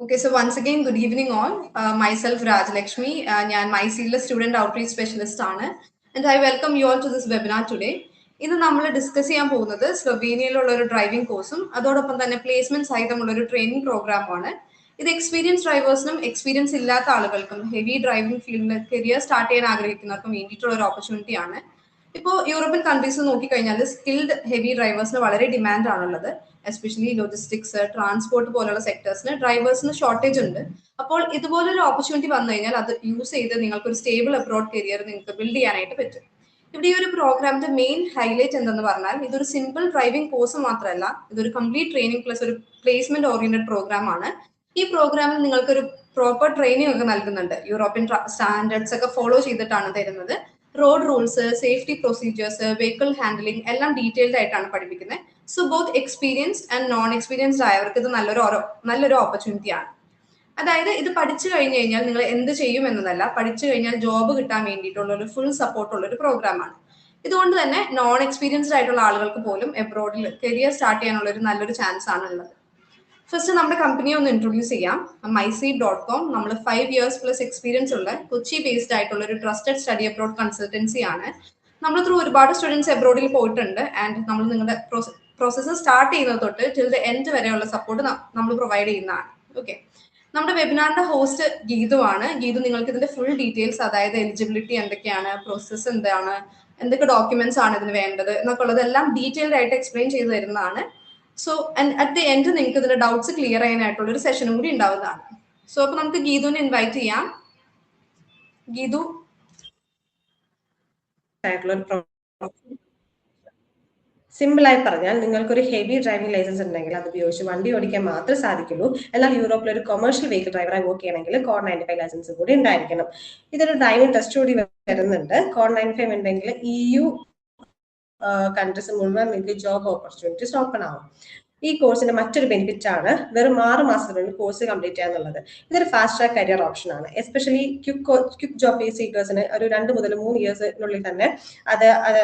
Okay, so once again, good evening all. Myself Rajlakshmi, ഞാൻ മൈസിയിലെ student outreach specialist ആണ് and I welcome you all to this webinar today. ഇന്ന് നമ്മൾ discuss ചെയ്യാൻ പോകുന്നത് സ്ലൊവേനിയയിലുള്ള ഒരു ഡ്രൈവിംഗ് കോഴ്സും അതോടൊപ്പം തന്നെ പ്ലേസ്മെന്റ് സഹിതമുള്ള ഒരു ട്രെയിനിങ് പ്രോഗ്രാമാണ്. ഇത് എക്സ്പീരിയൻസ് ഡ്രൈവേഴ്സിനും എക്സ്പീരിയൻസ് ഇല്ലാത്ത ആളുകൾക്കും ഹെവി ഡ്രൈവിംഗ് ഫീൽഡിൽ കരിയർ സ്റ്റാർട്ട് ചെയ്യാൻ ആഗ്രഹിക്കുന്നവർക്കും വേണ്ടിയിട്ടുള്ള ഒരു ഓപ്പർച്യൂണിറ്റിയാണ്. ഇപ്പോൾ യൂറോപ്യൻ കൺട്രീസ് നോക്കിക്കഴിഞ്ഞാൽ സ്കിൽഡ് ഹെവി ഡ്രൈവേഴ്സിന് വളരെ ഡിമാൻഡ് ആണുള്ളത്. എസ്പെഷ്യലി ലോജിസ്റ്റിക്സ്, ട്രാൻസ്പോർട്ട് പോലുള്ള സെക്ടേഴ്സിന് ഡ്രൈവേഴ്സിന് ഷോർട്ടേജ് ഉണ്ട്. അപ്പോൾ ഇതുപോലൊരു ഓപ്പർച്യൂണിറ്റി വന്നു കഴിഞ്ഞാൽ അത് യൂസ് ചെയ്ത് നിങ്ങൾക്ക് ഒരു സ്റ്റേബിൾ അബ്രോഡ് കരിയർ നിങ്ങൾക്ക് ബിൽഡ് ചെയ്യാനായിട്ട് പറ്റും. ഇവിടെ ഈ ഒരു പ്രോഗ്രാമിന്റെ മെയിൻ ഹൈലൈറ്റ് എന്തെന്ന് പറഞ്ഞാൽ ഇതൊരു സിമ്പിൾ ഡ്രൈവിംഗ് കോഴ്സ് മാത്രമല്ല, ഇതൊരു കംപ്ലീറ്റ് ട്രെയിനിങ് പ്ലസ് ഒരു പ്ലേസ്മെന്റ് ഓറിയന്റഡ് പ്രോഗ്രാം ആണ്. ഈ പ്രോഗ്രാമിൽ നിങ്ങൾക്ക് ഒരു പ്രോപ്പർ ട്രെയിനിങ് ഒക്കെ നൽകുന്നുണ്ട്. യൂറോപ്യൻ സ്റ്റാൻഡേർഡ്സ് ഒക്കെ ഫോളോ ചെയ്തിട്ടാണ് തരുന്നത്. Road rules, safety procedures, vehicle handling എല്ലാം ഡീറ്റെയിൽഡ് ആയിട്ടാണ് പഠിപ്പിക്കുന്നത്. So both experienced and non experienced ആയവർക്ക് ഇത് നല്ലൊരു ഓപ്പർച്യൂണിറ്റി ആണ്. അതായത് ഇത് പഠിച്ചു കഴിഞ്ഞു കഴിഞ്ഞാൽ നിങ്ങൾ എന്ത് ചെയ്യും എന്നതല്ല, പഠിച്ചു കഴിഞ്ഞാൽ ജോബ് കിട്ടാൻ വേണ്ടിയിട്ടുള്ള ഒരു ഫുൾ സപ്പോർട്ടുള്ള ഒരു പ്രോഗ്രാമാണ്. ഇതുകൊണ്ട് തന്നെ നോൺ എക്സ്പീരിയൻസ്ഡ് ആയിട്ടുള്ള ആളുകൾക്ക് പോലും എബ്രോഡിൽ കരിയർ സ്റ്റാർട്ട് ചെയ്യാനുള്ള ഒരു നല്ലൊരു ചാൻസ് ആണ് ഉള്ളത്. ഫസ്റ്റ് നമ്മുടെ കമ്പനിയെ ഒന്ന് ഇൻട്രൊഡ്യൂസ് ചെയ്യാം. myseed.com നമ്മൾ 5 years പ്ലസ് എക്സ്പീരിയൻസ് ഉള്ള കൊച്ചി ബേസ്ഡ് ആയിട്ടുള്ള ഒരു ട്രസ്റ്റഡ് സ്റ്റഡി അബ്രോഡ് കൺസൾട്ടൻസി ആണ്. നമ്മൾ ത്രൂ ഒരുപാട് സ്റ്റുഡൻസ് എബ്രോഡിൽ പോയിട്ടുണ്ട് ആൻഡ് നമ്മൾ നിങ്ങളുടെ പ്രോസസ്സ് സ്റ്റാർട്ട് ചെയ്യുന്നത് തൊട്ട് ടിൽ ദ എൻഡ് വരെയുള്ള സപ്പോർട്ട് നമ്മൾ പ്രൊവൈഡ് ചെയ്യുന്നതാണ്. ഓക്കെ, നമ്മുടെ വെബിനാറിന്റെ ഹോസ്റ്റ് ഗീതു ആണ്. ഗീതു നിങ്ങൾക്ക് ഇതിന്റെ ഫുൾ ഡീറ്റെയിൽസ്, അതായത് എലിജിബിലിറ്റി എന്തൊക്കെയാണ്, പ്രോസസ്സ് എന്താണ്, എന്തൊക്കെ ഡോക്യുമെന്റ്സ് ആണ് ഇതിന് വേണ്ടത് എന്നൊക്കെ ഉള്ളതെല്ലാം ഡീറ്റെയിൽഡ് ആയിട്ട് എക്സ്പ്ലെയിൻ ചെയ്തു തരുന്നതാണ്. സോ അറ്റ് ദി എൻഡ് നിങ്ങൾക്ക് ഇതിന്റെ ഡൗട്ട്സ് ക്ലിയർ ചെയ്യാനായിട്ടുള്ള ഒരു സെഷനും കൂടി ഉണ്ടാവുന്നതാണ്. സോ അപ്പൊ നമുക്ക് ഗീതുവിനെ ഇൻവൈറ്റ് ചെയ്യാം. ഗീതു, സിമ്പിൾ ആയി പറഞ്ഞാൽ നിങ്ങൾക്ക് ഒരു ഹെവി ഡ്രൈവിംഗ് ലൈസൻസ് ഉണ്ടെങ്കിൽ അത് ഉപയോഗിച്ച് വണ്ടി ഓടിക്കാൻ മാത്രമേ സാധിക്കുള്ളൂ. എന്നാൽ യൂറോപ്പിൽ ഒരു കൊമേഴ്ഷ്യൽ വെഹിക്കിൾ ഡ്രൈവറായി വർക്ക് ചെയ്യണമെങ്കിൽ കോഡ് 95 ലൈസൻസ് കൂടി ഉണ്ടായിരിക്കണം. ഇതൊരു ഡ്രൈവിംഗ് ടെസ്റ്റ് കൂടി വരുന്നുണ്ട്. കോഡ് 95 ഉണ്ടെങ്കിൽ EU കൺട്രീസ് മുഴുവൻ നിങ്ങൾക്ക് ജോബ് ഓപ്പർച്യൂണിറ്റീസ് ഓപ്പൺ ആവും. ഈ കോഴ്സിന്റെ മറ്റൊരു ബെനിഫിറ്റ് ആണ് വെറും 6 മാസത്തിനുള്ളിൽ കോഴ്സ് കംപ്ലീറ്റ് ചെയ്യാന്നുള്ളത്. ഇതൊരു ഫാസ്റ്റ് ട്രാക്ക് കരിയർ ഓപ്ഷൻ ആണ്. എസ്പെഷ്യലി ക്വിക്ക് ജോബ് സീക്കേഴ്സിന് ഒരു 2 മുതൽ 3 ഇയേഴ്സിനുള്ളിൽ തന്നെ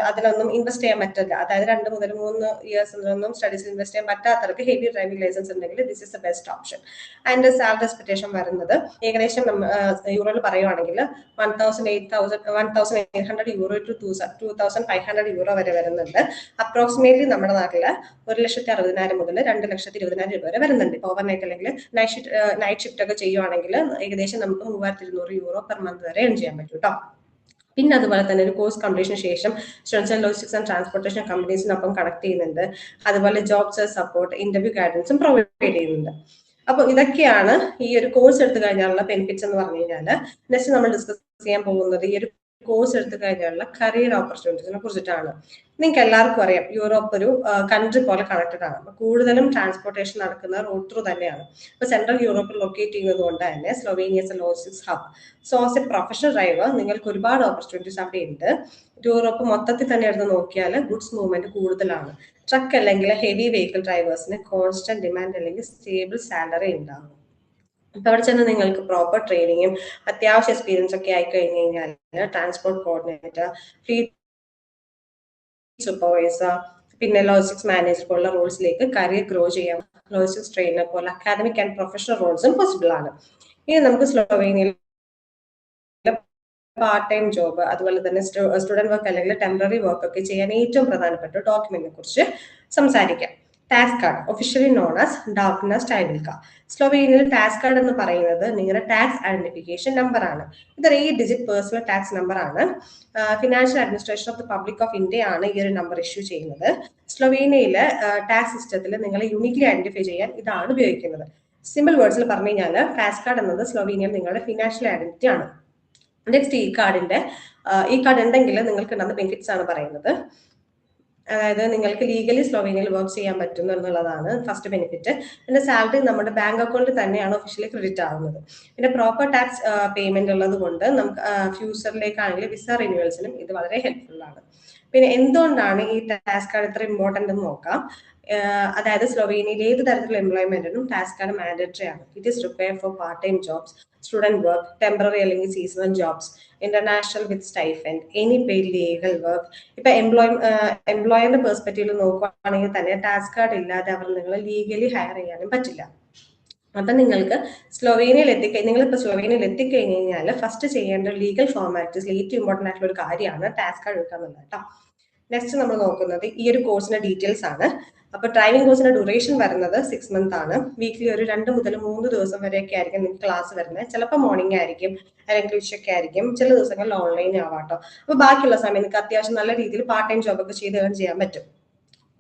അതിലൊന്നും ഇൻവെസ്റ്റ് ചെയ്യാൻ പറ്റില്ല. അതായത് 2 മുതൽ 3 ഇയേഴ്സിനൊന്നും സ്റ്റഡീസിൽ ഇൻവെസ്റ്റ് ചെയ്യാൻ പറ്റാത്തവർക്ക് ഹെവി ഡ്രൈവിംഗ് ലൈസൻസ് ഉണ്ടെങ്കിൽ this is the best option. And salary expectation വരുന്നത് ഏകദേശം യൂറോയിൽ പറയുവാണെങ്കിൽ 1,800 യൂറോ ടു 2,500 യൂറോ വരെ വരുന്നുണ്ട്. അപ്രോക്സിമേറ്റ്ലി നമ്മുടെ നാട്ടില് 1,60,000 മുതൽ 2,20,000 രൂപ വരെ വരുന്നുണ്ട്. ഇപ്പോൾ ഓവർനൈറ്റ് അല്ലെങ്കിൽ നൈറ്റ് ഷിഫ്റ്റ് ഒക്കെ ചെയ്യുവാണെങ്കിൽ ഏകദേശം നമുക്ക് 3,200 യൂറോ പെർ മന്ത് വരെ ഏൺ ചെയ്യാൻ പറ്റും കേട്ടോ. പിന്നെ അതുപോലെ തന്നെ ഒരു കോഴ്സ് കംപ്ലീഷന് ശേഷം students and logistics and transportation കമ്പനീസിനൊപ്പം കണക്ട് ചെയ്യുന്നുണ്ട്. അതുപോലെ ജോബ്സ് സപ്പോർട്ട്, ഇന്റർവ്യൂ ഗൈഡൻസും പ്രൊവൈഡ് ചെയ്യുന്നുണ്ട്. അപ്പൊ ഇതൊക്കെയാണ് ഈ ഒരു കോഴ്സ് എടുത്തു കഴിഞ്ഞാലുള്ള ബെനിഫിറ്റ്സ് എന്ന് പറഞ്ഞു കഴിഞ്ഞാൽ. നെക്സ്റ്റ് നമ്മൾ ഡിസ്കസ് ചെയ്യാൻ പോകുന്നത് ഈ ഒരു കോഴ്സ് എടുത്തു കഴിഞ്ഞാലുള്ള കരിയർ ഓപ്പർച്യൂണിറ്റീസിനെ കുറിച്ചിട്ടാണ്. നിങ്ങൾക്ക് എല്ലാവർക്കും അറിയാം യൂറോപ്പ് ഒരു കൺട്രി പോലെ കണക്റ്റഡ് ആണ്. കൂടുതലും ട്രാൻസ്പോർട്ടേഷൻ നടക്കുന്ന റോഡ് ത്രൂ തന്നെയാണ്. ഇപ്പൊ സെൻട്രൽ യൂറോപ്പിൽ ലൊക്കേറ്റ് ചെയ്യുന്നത് കൊണ്ട് തന്നെ Slovenia's logistics hub. So as a professional driver നിങ്ങൾക്ക് ഒരുപാട് ഓപ്പർച്യൂണിറ്റീസ് അവിടെ ഉണ്ട്. യൂറോപ്പ് മൊത്തത്തിൽ തന്നെ എടുത്ത് നോക്കിയാൽ ഗുഡ്സ് മൂവ്മെന്റ് കൂടുതലാണ്. ട്രക്ക് അല്ലെങ്കിൽ ഹെവി വെഹിക്കിൾ ഡ്രൈവേഴ്സിന് കോൺസ്റ്റന്റ് ഡിമാൻഡ് അല്ലെങ്കിൽ സ്റ്റേബിൾ സാലറി ഉണ്ടാകും. അപ്പൊ അവിടെ ചെന്ന് നിങ്ങൾക്ക് പ്രോപ്പർ ട്രെയിനിങ്ങും അത്യാവശ്യം എക്സ്പീരിയൻസ് ഒക്കെ ആയി കഴിഞ്ഞു കഴിഞ്ഞാൽ ട്രാൻസ്പോർട്ട് കോർഡിനേറ്റർ, ഫ്ലീറ്റ് സൂപ്പർവൈസർ, പിന്നെ ലോജിസ്റ്റിക്സ് മാനേജർ പോലുള്ള റോൾസിലേക്ക് കരിയർ ഗ്രോ ചെയ്യാം. ലോജിസ്റ്റിക്സ് ട്രെയിനർ പോലെ അക്കാദമിക് ആൻഡ് പ്രൊഫഷണൽ റോൾസും പോസിബിൾ ആണ്. ഇനി നമുക്ക് സ്ലൊവേനിയയിൽ പാർട്ട് ടൈം ജോബ്, അതുപോലെ തന്നെ സ്റ്റുഡന്റ് വർക്ക് അല്ലെങ്കിൽ ടെമ്പററി വർക്ക് ഒക്കെ ചെയ്യാൻ ഏറ്റവും പ്രധാനപ്പെട്ട ഡോക്യുമെന്റിനെ കുറിച്ച് സംസാരിക്കാം. Tax card, officially known as ഡാർക്ക്ന സ്റ്റൈബിൽക്ക. സ്ലൊവേനിയയിൽ ടാക്സ് കാർഡ് എന്ന് പറയുന്നത് നിങ്ങളുടെ ടാക്സ് ഐഡന്റിഫിക്കേഷൻ നമ്പർ ആണ്. ഇതൊരു 8 ഡിജിറ്റ് പേഴ്സണൽ ടാക്സ് നമ്പർ ആണ്. Financial administration of the public of India ആണ് ഈ ഒരു നമ്പർ ഇഷ്യൂ ചെയ്യുന്നത്. സ്ലൊവേനിയയിലെ ടാക്സ് സിസ്റ്റത്തിൽ നിങ്ങളെ യൂണിക്ലി ഐഡന്റിഫൈ ചെയ്യാൻ ഇതാണ് ഉപയോഗിക്കുന്നത്. സിമ്പിൾ വേർഡ്സിൽ പറഞ്ഞു കഴിഞ്ഞാൽ ടാക്സ് കാർഡ് എന്നത് സ്ലൊവേനിയയിൽ നിങ്ങളുടെ ഫിനാൻഷ്യൽ ഐഡന്റിറ്റി ആണ്. നെക്സ്റ്റ് ഈ കാർഡ് ഉണ്ടെങ്കിൽ നിങ്ങൾക്ക് ഉണ്ടാകുന്ന ബെനിഫിറ്റ്സ് ആണ് പറയുന്നത്. അതായത് നിങ്ങൾക്ക് ലീഗലി സ്ലൊവേനിയയിൽ വർക്ക് ചെയ്യാൻ പറ്റും എന്നുള്ളതാണ് ഫസ്റ്റ് ബെനിഫിറ്റ്. പിന്നെ സാലറി നമ്മുടെ ബാങ്ക് അക്കൗണ്ടിൽ തന്നെയാണ് ഒഫീഷ്യലി ക്രെഡിറ്റ് ആവുന്നത്. പിന്നെ പ്രോപ്പർ ടാക്സ് പേയ്മെന്റ് ഉള്ളത് കൊണ്ട് നമുക്ക് ഫ്യൂച്ചറിലേക്കാണെങ്കിൽ വിസ റിന്യൂവൽസിനും ഇത് വളരെ ഹെൽപ്ഫുൾ ആണ്. പിന്നെ എന്തുകൊണ്ടാണ് ഈ ടാക്സ് കാർഡ് ഇത്ര ഇമ്പോർട്ടന്റ് എന്ന് നോക്കാം. അതായത് സ്ലൊവേനിയയിൽ ഏത് തരത്തിലുള്ള എംപ്ലോയ്മെന്റിനും ടാക്സ് കാർഡ് മാൻഡേറ്ററി ആണ്. It is required for part time jobs, student work, temporary അല്ലെങ്കിൽ seasonal jobs, international with stipend, any paid legal work. ഇപ്പൊ എംപ്ലോയറിന്റെ പെർസ്പെക്റ്റീവിൽ നോക്കുകയാണെങ്കിൽ തന്നെ ടാക്സ് കാർഡ് ഇല്ലാതെ അവർ നിങ്ങളെ ലീഗലി ഹയർ ചെയ്യാനും പറ്റില്ല. അപ്പൊ നിങ്ങൾക്ക് നിങ്ങളിപ്പോൾ സ്ലൊവേനിയയിൽ എത്തിക്കഴിഞ്ഞ് കഴിഞ്ഞാൽ ഫസ്റ്റ് ചെയ്യേണ്ട ലീഗൽ ഫോർമാലിറ്റീസ് ഏറ്റവും ഇമ്പോർട്ടൻ്റ് ആയിട്ടുള്ള ഒരു കാര്യമാണ് ടാസ്ക് കാർഡ് എടുക്കുക എന്നുള്ളത് കേട്ടോ. നെക്സ്റ്റ് നമ്മൾ നോക്കുന്നത് ഈ ഒരു കോഴ്സിന്റെ ഡീറ്റെയിൽസ് ആണ്. അപ്പൊ ഡ്രൈവിംഗ് കോഴ്സിന്റെ ഡ്യൂറേഷൻ വരുന്നത് 6 മന്ത് ആണ്. വീക്കിലി ഒരു 2 മുതൽ 3 ദിവസം വരെയൊക്കെ ആയിരിക്കും നിങ്ങൾക്ക് ക്ലാസ് വരുന്നത്. ചിലപ്പോൾ മോർണിംഗ് ആയിരിക്കും, അല്ലെങ്കിൽ ഉച്ചയ്ക്ക് ആയിരിക്കും, ചില ദിവസങ്ങളിൽ ഓൺലൈൻ ആവാട്ടോ. അപ്പൊ ബാക്കിയുള്ള സമയം നിങ്ങൾക്ക് അത്യാവശ്യം നല്ല രീതിയിൽ പാർട്ട് ടൈം ജോബ് ഒക്കെ ചെയ്ത് ഏൺ ചെയ്യാൻ പറ്റും.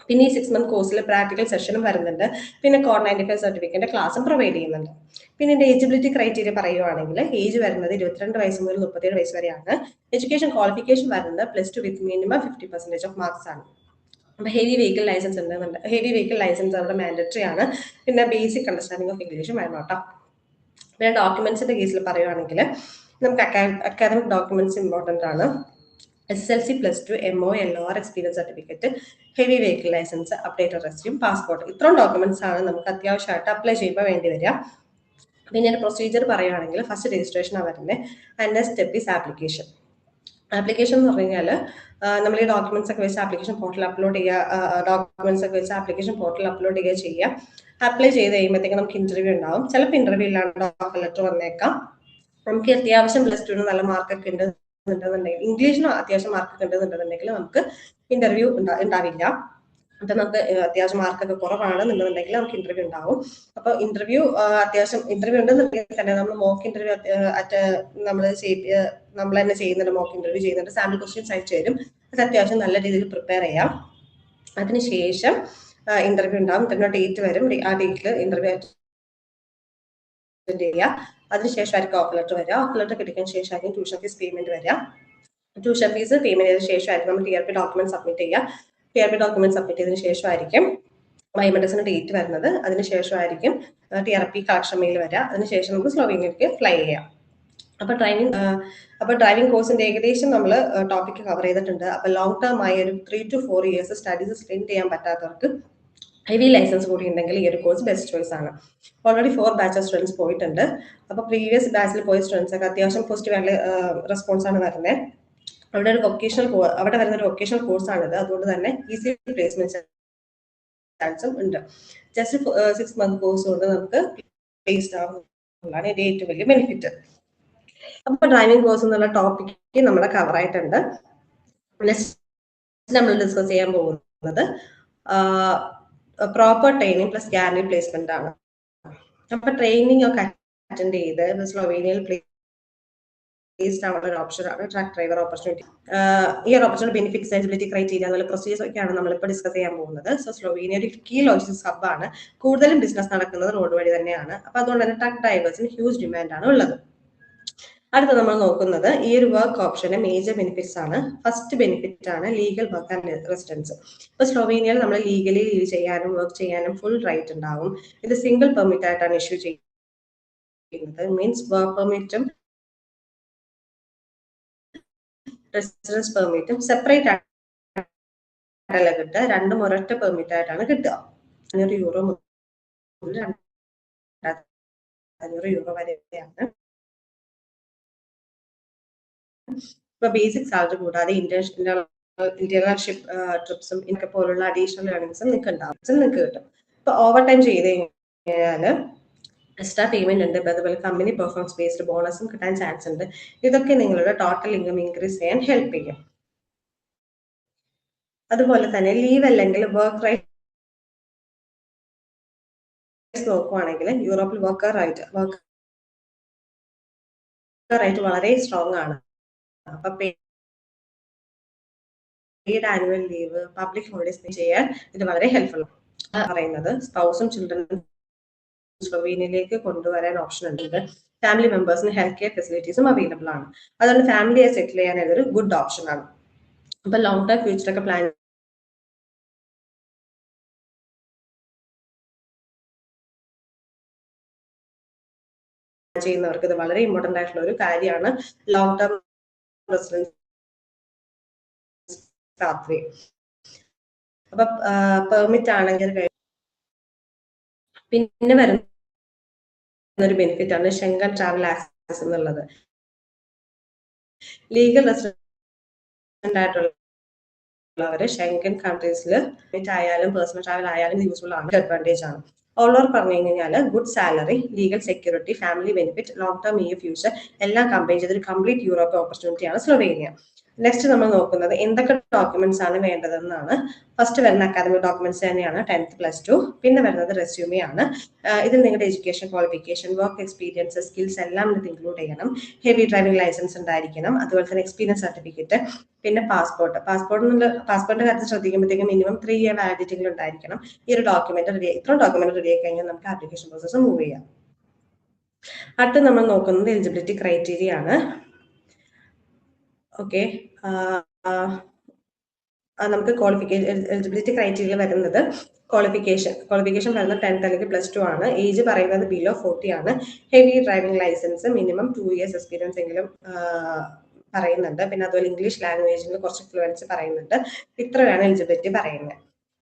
പിന്നെ ഈ 6 മന്ത് കോഴ്സിൽ പ്രാക്ടിക്കൽ സെഷനും വരുന്നുണ്ട്. പിന്നെ കോഡ് 95 സർട്ടിഫിക്കറ്റിന്റെ ക്ലാസ്സും പ്രൊവൈഡ് ചെയ്യുന്നുണ്ട്. പിന്നെ ഇതിന്റെ ഏജിബിലിറ്റി ക്രൈറ്റീരിയ പറയുവാണെങ്കിൽ ഏജ് വരുന്നത് 22 വയസ്സ് മുതൽ 37 വയസ്സ് വരെയാണ്. എഡ്യൂക്കേഷൻ ക്വാളിഫിക്കേഷൻ വരുന്നത് +2 വിത്ത് മിനിമം 50% ഓഫ് മാർക്സ് ആണ്. അപ്പൊ ഹെവി വെഹിക്കിൾ ലൈസൻസ് അവിടെ മാൻഡറ്ററി ആണ്. പിന്നെ ബേസിക് അണ്ടർസ്റ്റാൻഡിംഗ് ഓഫ് ഇംഗ്ലീഷും വേണം കേട്ടോ. പിന്നെ ഡോക്യുമെന്റ്സിന്റെ കേസിൽ പറയുവാണെങ്കിൽ നമുക്ക് അക്കാദമിക് ഡോക്യുമെന്റ്സ് ഇമ്പോർട്ടന്റ് ആണ്. SSLC +2 MO LOR experience certificate, heavy vehicle licence, updated resume, passport, ഇത്രയും ഡോക്യുമെന്റ്സ് ആണ് നമുക്ക് അത്യാവശ്യമായിട്ട് അപ്ലൈ ചെയ്യുമ്പോൾ വേണ്ടി വരിക. പിന്നെ പ്രൊസീജിയർ പറയുകയാണെങ്കിൽ ഫസ്റ്റ് രജിസ്ട്രേഷൻ വരുന്നത്. അതിന്റെ സ്റ്റെപ്പ് ഈസ് ആപ്ലിക്കേഷൻ. ആപ്ലിക്കേഷൻ എന്ന് പറഞ്ഞു കഴിഞ്ഞാൽ നമ്മൾ ഈ ഡോക്യുമെന്റ്സ് ഒക്കെ വെച്ച് ആപ്ലിക്കേഷൻ പോർട്ടൽ അപ്ലോഡ് ചെയ്യുക. അപ്ലൈ ചെയ്ത് കഴിയുമ്പോഴത്തേക്ക് നമുക്ക് ഇന്റർവ്യൂ ഉണ്ടാവും. ചിലപ്പോൾ ഇന്റർവ്യൂ ഇല്ലാണ്ട് ഓഫർ ലെറ്റർ വന്നേക്കാം. നമുക്ക് അത്യാവശ്യം +2 നല്ല മാർക്കൊക്കെ ഉണ്ടെന്നുണ്ടെങ്കിൽ, ഇംഗ്ലീഷിനും അത്യാവശ്യം മാർക്കൊക്കെ ഉണ്ടെന്നുണ്ടെന്നുണ്ടെങ്കിൽ നമുക്ക് ഇന്റർവ്യൂ ഉണ്ടാവില്ല. അപ്പൊ നമുക്ക് അത്യാവശ്യം മാർക്കൊക്കെ കുറവാണെന്നുണ്ടെന്നുണ്ടെങ്കിൽ നമുക്ക് ഇന്റർവ്യൂ ഉണ്ടാവും. അപ്പൊ അത്യാവശ്യം ഇന്റർവ്യൂ ഉണ്ടെന്നുണ്ടെങ്കിൽ തന്നെ നമ്മൾ മോക്ക് ഇന്റർവ്യൂ നമ്മൾ തന്നെ ചെയ്യുന്നുണ്ട്, മോക്ക് ഇന്റർവ്യൂ ചെയ്യുന്നുണ്ട്, സാമ്പിൾ ക്വസ്റ്റ്യൻസ് അയച്ചു തരും. അത് അത്യാവശ്യം നല്ല രീതിയിൽ പ്രിപ്പയർ ചെയ്യാം. അതിനുശേഷം ഇന്റർവ്യൂ ഉണ്ടാവും. ഇന്റർവ്യൂ ഡേറ്റ് വരും. ആ ഡേറ്റിൽ ഇന്റർവ്യൂ അറ്റൻഡ് ചെയ്യുക. അതിനുശേഷമായിരിക്കും ഓഫർ ലെറ്റർ വരിക. ഓഫർ ലെറ്റർ കിട്ടിയതിനു ശേഷമായിരിക്കും ട്യൂഷൻ ഫീസ് പേയ്മെന്റ് വരിക. ട്യൂഷൻ ഫീസ് പേയ്മെന്റ് ചെയ്ത ശേഷമായിരിക്കും നമ്മൾ TRP ഡോക്യുമെന്റ് സബ്മിറ്റ് ചെയ്യുക. TRP ഡോക്യുമെന്റ് സബ്മിറ്റ് ചെയ്തതിനു ശേഷമായിരിക്കും ബയോമെട്രിക്സിന് ഡേറ്റ് വരുന്നത്. അതിനുശേഷമായിരിക്കും TRP കളക്ഷൻ മെയിൽ വരിക. അതിനുശേഷം നമുക്ക് സ്ലോവേനിയയിലേക്ക് ഫ്ലൈ ചെയ്യാം. അപ്പൊ ഡ്രൈവിംഗ് കോഴ്സിന്റെ ഏകദേശം നമ്മൾ ടോപ്പിക് കവർ ചെയ്തിട്ടുണ്ട്. അപ്പൊ ലോങ് ടേം ആയി ഒരു 3 to 4 years സ്റ്റഡീസ് സ്പെൻഡ് ചെയ്യാൻ പറ്റാത്തവർക്ക് ഹെവി ലൈസൻസ് കൂടി ഉണ്ടെങ്കിൽ ഈ ഒരു കോഴ്സ് ബെസ്റ്റ് ചോയ്സ് ആണ്. ഓൾറെഡി 4 ബാച്ച് സ്റ്റുഡൻസ് പോയിട്ടുണ്ട്. അപ്പൊ പ്രീവിയസ് ബാച്ചിൽ പോയ സ്റ്റുഡൻസ് ഒക്കെ അത്യാവശ്യം പോസിറ്റീവ് റെസ്പോൺസ് ആണ് വരുന്നത്. അവിടെ വരുന്ന ഒരു വൊക്കേഷണൽ കോഴ്സ് ആണിത്. അതുകൊണ്ട് തന്നെ ഈസി പ്ലേസ്മെന്റ് ചാൻസും ഉണ്ട്. ജസ്റ്റ് 6 മന്ത് കോഴ്സ് കൊണ്ട് നമുക്ക് പ്ലേസ്ഡ് ആവുന്നതാണ് ഇതിന്റെ ഏറ്റവും വലിയ ബെനിഫിറ്റ്. അപ്പൊ ഡ്രൈവിംഗ് കോഴ്സ് എന്നുള്ള ടോപ്പിക്ക് നമ്മുടെ കവർ ആയിട്ടുണ്ട്. നെക്സ്റ്റ് നമ്മൾ ഡിസ്കസ് ചെയ്യാൻ പോകുന്നത് proper training plus guarantee placement ആണ്. അപ്പൊ ട്രെയിനിങ് ഒക്കെ അറ്റൻഡ് ചെയ്ത് സ്ലോവേനിയയിൽ പ്ലേസ്ഡ് ആവുന്ന ഒരു ഓപ്ഷനാണ് ട്രക്ക് ഡ്രൈവർ ഓപ്പർച്യൂണിറ്റി. ഈ ഒരു ഓപ്പർച്യൂണിറ്റി ബെനിഫിറ്റ്സ്, എലിജിബിലിറ്റി ക്രൈറ്റീരിയ, അതുപോലെ പ്രൊസീജിയേഴ്സ് ഒക്കെയാണ് നമ്മളിപ്പോൾ ഡിസ്കസ് ചെയ്യാൻ പോകുന്നത്. സോ സ്ലോവേനിയ ഒരു കീ ലോജിസ്റ്റിക്സ് ഹബ്ബാണ്. കൂടുതലും ബിസിനസ് നടക്കുന്നത് റോഡ് വഴി തന്നെയാണ്. അപ്പൊ അതുകൊണ്ട് തന്നെ ട്രക്ക് ഡ്രൈവേഴ്സിന് ഹ്യൂജ് ഡിമാൻഡ് ആണ് ഉള്ളത്. അടുത്ത നമ്മൾ നോക്കുന്നത് ഈ ഒരു വർക്ക് ഓപ്ഷന്റെ മേജർ ബെനിഫിറ്റ്സ് ആണ്. ഫസ്റ്റ് ബെനിഫിറ്റ് ആണ് ലീഗൽ വർക്ക് ആൻഡ് റെസിഡൻസ്. ഇപ്പൊ സ്ലോവേനിയയിൽ നമ്മൾ ലീഗലി ലീവ് ചെയ്യാനും വർക്ക് ചെയ്യാനും ഫുൾ റൈറ്റ് ഉണ്ടാവും. ഇത് സിംഗിൾ പെർമിറ്റ് ആയിട്ടാണ് ഇഷ്യൂ ചെയ്യുന്നത്. മീൻസ് വർക്ക് പെർമിറ്റും റെസിഡൻസ് പെർമിറ്റും സെപ്പറേറ്റ് ആയിട്ടല്ല കിട്ടുക, രണ്ടും ഒരൊറ്റ പെർമിറ്റ് ആയിട്ടാണ് കിട്ടുക. €500 മുതൽ €2,500 വരെയാണ്. ഇപ്പൊ ബേസിക് സാലറി കൂടാതെ ഇന്റേൺഷിപ്പ് ട്രിപ്സും ഇതൊക്കെ പോലുള്ള അഡീഷണൽ ഏർണിങ്സും നിങ്ങൾക്ക് കിട്ടും. ഇപ്പൊ ഓവർ ടൈം ചെയ്ത് കഴിഞ്ഞാല് എക്സ്ട്രാ പേയ്മെന്റ് ഉണ്ട്. അതുപോലെ കമ്പനി പെർഫോമൻസ് ബേസ്ഡ് ബോണസും കിട്ടാൻ ചാൻസ് ഉണ്ട്. ഇതൊക്കെ നിങ്ങളുടെ ടോട്ടൽ ഇൻകം ഇൻക്രീസ് ചെയ്യാൻ ഹെൽപ്പ് ചെയ്യും. അതുപോലെ തന്നെ ലീവ് അല്ലെങ്കിൽ വർക്ക് റൈറ്റ്സ് നോക്കുവാണെങ്കിൽ യൂറോപ്പിൽ വർക്കർ റൈറ്റ് വളരെ സ്ട്രോങ് ആണ്. അപ്പൊ paid annual leave, public holidays ചെയ്യാൻ ഇത് വളരെ ഹെൽപ്ഫുൾ ആണ്. പറയുന്നത് സ്പൗസും ചിൽഡ്രനും സ്ലോവേനിയയിലേക്ക് കൊണ്ടുവരാൻ ഓപ്ഷൻ ഉണ്ട്. ഫാമിലി മെമ്പേഴ്സിന് ഹെൽത്ത് കെയർ ഫെസിലിറ്റീസും അവൈലബിൾ ആണ്. അതുകൊണ്ട് ഫാമിലിയെ സെറ്റിൽ ചെയ്യാൻ ഇതൊരു ഗുഡ് ഓപ്ഷൻ ആണ്. അപ്പൊ ലോങ് ടേം ഫ്യൂച്ചറൊക്കെ പ്ലാൻ ചെയ്യുന്നവർക്ക് ഇത് വളരെ ഇമ്പോർട്ടന്റ് ആയിട്ടുള്ള ഒരു കാര്യമാണ്. ലോങ് ടേം റെസിഡൻസ് രാത്രി അപ്പൊ പെർമിറ്റ് ആണെങ്കിൽ പിന്നെ വരുന്ന ഒരു ബെനിഫിറ്റ് ആണ് ഷെങ്കൻ ട്രാവൽ ആക്സസ് എന്നുള്ളത്. ലീഗൽ റെസിഡന്റ് ആയിട്ടുള്ളവര് ഷെങ്കൻ കൺട്രീസിൽ ആയാലും പേഴ്സണൽ ട്രാവൽ ആയാലും യൂസ്ഫുൾ ആണ്, അഡ്വാൻറ്റേജ് ആണ്. ഓൾ ഓവർ പറഞ്ഞു കഴിഞ്ഞാൽ good salary, legal security, family benefit, long term future എല്ലാം കമ്പൈൻ ചെയ്തൊരു കംപ്ലീറ്റ് യൂറോപ്യൻ ഓപ്പർച്യൂണിറ്റിയാണ് സ്ലൊവേനിയ. നെക്സ്റ്റ് നമ്മൾ നോക്കുന്നത് എന്തൊക്കെ ഡോക്യുമെന്റ്സ് ആണ് വേണ്ടതെന്നാണ്. ഫസ്റ്റ് വരുന്ന അക്കാദമിക് ഡോക്യുമെന്റ്സ് തന്നെയാണ് 10th+2. പിന്നെ വരുന്നത് റെസ്യൂമേ ആണ്. ഇതിൽ നിങ്ങളുടെ education qualification, work experience, skills എല്ലാം ഇത് ഇൻക്ലൂഡ് ചെയ്യണം. ഹെവി ഡ്രൈവിംഗ് ലൈസൻസ് ഉണ്ടായിരിക്കണം. അതുപോലെ തന്നെ എക്സ്പീരിയൻസ് സർട്ടിഫിക്കറ്റ്, പിന്നെ പാസ്പോർട്ടിന്റെ കാര്യത്തിൽ ശ്രദ്ധിക്കുമ്പോഴത്തേക്കും മിനിമം 3 year വാലിഡിറ്റി ഉണ്ടായിരിക്കണം. ഈ ഒരു ഇത്രയും ഡോക്യുമെന്റ് റെഡി ആയി കഴിഞ്ഞാൽ നമുക്ക് ആപ്ലിക്കേഷൻ പ്രോസസ്സ് മൂവ് ചെയ്യാം. അടുത്ത് നമ്മൾ നോക്കുന്നത് എലിജിബിലിറ്റി ക്രൈറ്റീരിയ ആണ്. ഓക്കെ, നമുക്ക് എലിജിബിലിറ്റി ക്രൈറ്റീരിയ വരുന്നത് ക്വാളിഫിക്കേഷൻ വരുന്നത് 10th അല്ലെങ്കിൽ +2 ആണ്. ഏജ് പറയുന്നത് ബിലോ 40 ആണ്. Heavy driving licence, minimum 2 years experience എങ്കിലും പറയുന്നുണ്ട്. പിന്നെ അതുപോലെ ഇംഗ്ലീഷ് ലാംഗ്വേജിൽ കുറച്ച് ഫ്ലുവൻസി പറയുന്നുണ്ട്. ഇത്രയാണ് എലിജിബിലിറ്റി പറയുന്നത്.